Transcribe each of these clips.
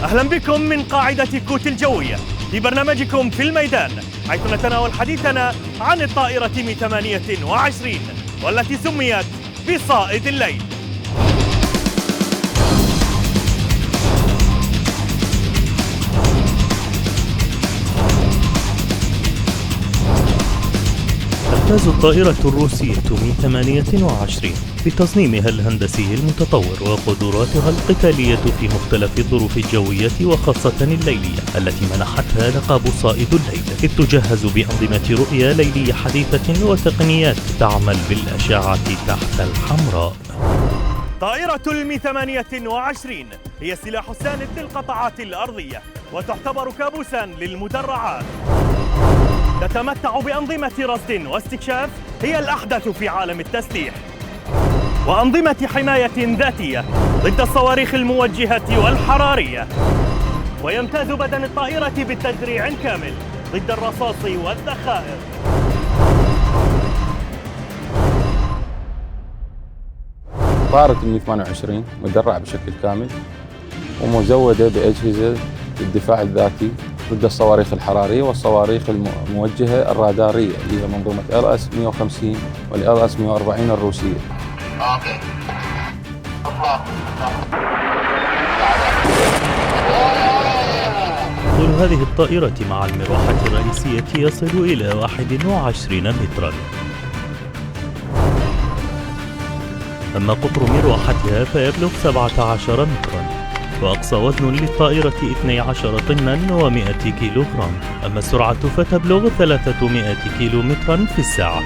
أهلا بكم من قاعدة كوت الجوية في برنامجكم في الميدان، حيث نتناول حديثنا عن الطائرة مي 28 والتي سميت بصائد الليل. تمتاز الطائرة الروسية مي 28 بتصميمها الهندسي المتطور وقدراتها القتالية في مختلف الظروف الجوية وخاصة الليلية التي منحتها لقب صائد الليل، إذ تجهز بأنظمة رؤية ليلية حديثة وتقنيات تعمل بالأشعة تحت الحمراء. طائرة المي 28 هي سلاح الساند للقطاعات الأرضية وتعتبر كابوسا للمدرعات. تتمتع بأنظمة رصد واستكشاف هي الأحدث في عالم التسليح، وأنظمة حماية ذاتية ضد الصواريخ الموجهة والحرارية، ويمتاز بدن الطائرة بالتدريع كامل ضد الرصاص والذخائر. طائرة المي 28 مدرعة بشكل كامل ومزودة بأجهزة الدفاع الذاتي ضد الصواريخ الحرارية والصواريخ الموجهة الرادارية اللي هي منظومة LS 150 والLS 140 الروسية. طول هذه الطائرة مع المروحة الرئيسية يصل إلى 21 مترا. أما قطر مروحتها فيبلغ 17 مترا، وأقصى وزن للطائرة 12 طنا و100 كيلوغرام. أما السرعة فتبلغ 300 كيلومترا في الساعة،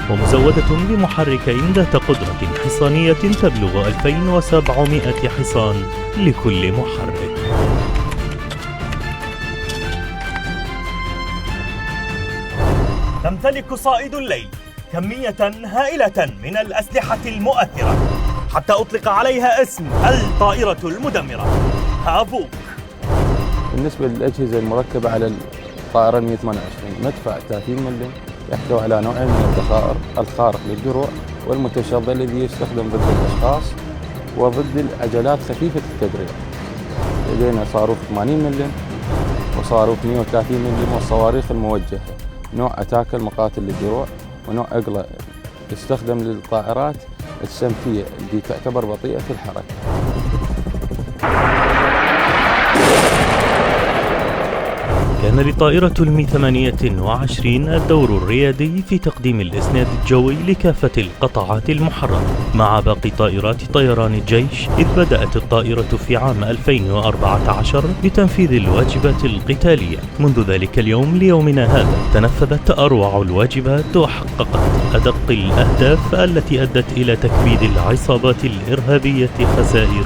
ومزودة بمحركين ذات قدرة حصانية تبلغ 2700 حصان لكل محرك. تمتلك صائد الليل كمية هائلة من الأسلحة المؤثرة حتى أطلق عليها اسم الطائرة المدمرة هافوك. بالنسبة للأجهزة المركبة على الطائرة 128 مدفع 30 ملم يحتوي على نوعين من الذخائر، الخارق للدروع والمتشظى الذي يستخدم ضد الأشخاص وضد العجلات خفيفة التدريع. لدينا صاروخ 80 ملم وصاروخ 130 ملم والصواريخ الموجهة، نوع أتاكل مقاتل للدروع، ونوع إقلا يستخدم للطائرات السمكية اللي تعتبر بطيئة في الحركة. كان لطائرة المي 28 الدور الريادي في تقديم الإسناد الجوي لكافة القطاعات المحررة مع باقي طائرات طيران الجيش، إذ بدأت الطائرة في عام 2014 بتنفيذ الواجبات القتالية. منذ ذلك اليوم ليومنا هذا تنفذت أروع الواجبات وحققت أدق الأهداف التي أدت إلى تكبيد العصابات الإرهابية خسائر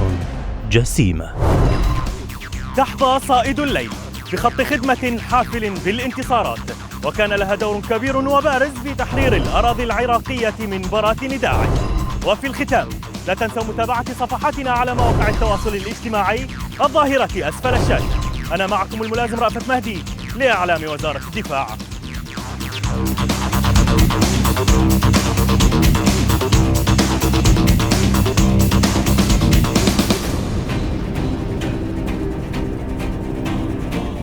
جسيمة. تحظى صائد الليل بخط خدمة حافل بالانتصارات، وكان لها دور كبير وبارز في تحرير الأراضي العراقية من براثن داعش. وفي الختام لا تنسوا متابعة صفحاتنا على مواقع التواصل الاجتماعي الظاهرة أسفل الشاشة. أنا معكم الملازم رأفت مهدي لإعلام وزارة الدفاع.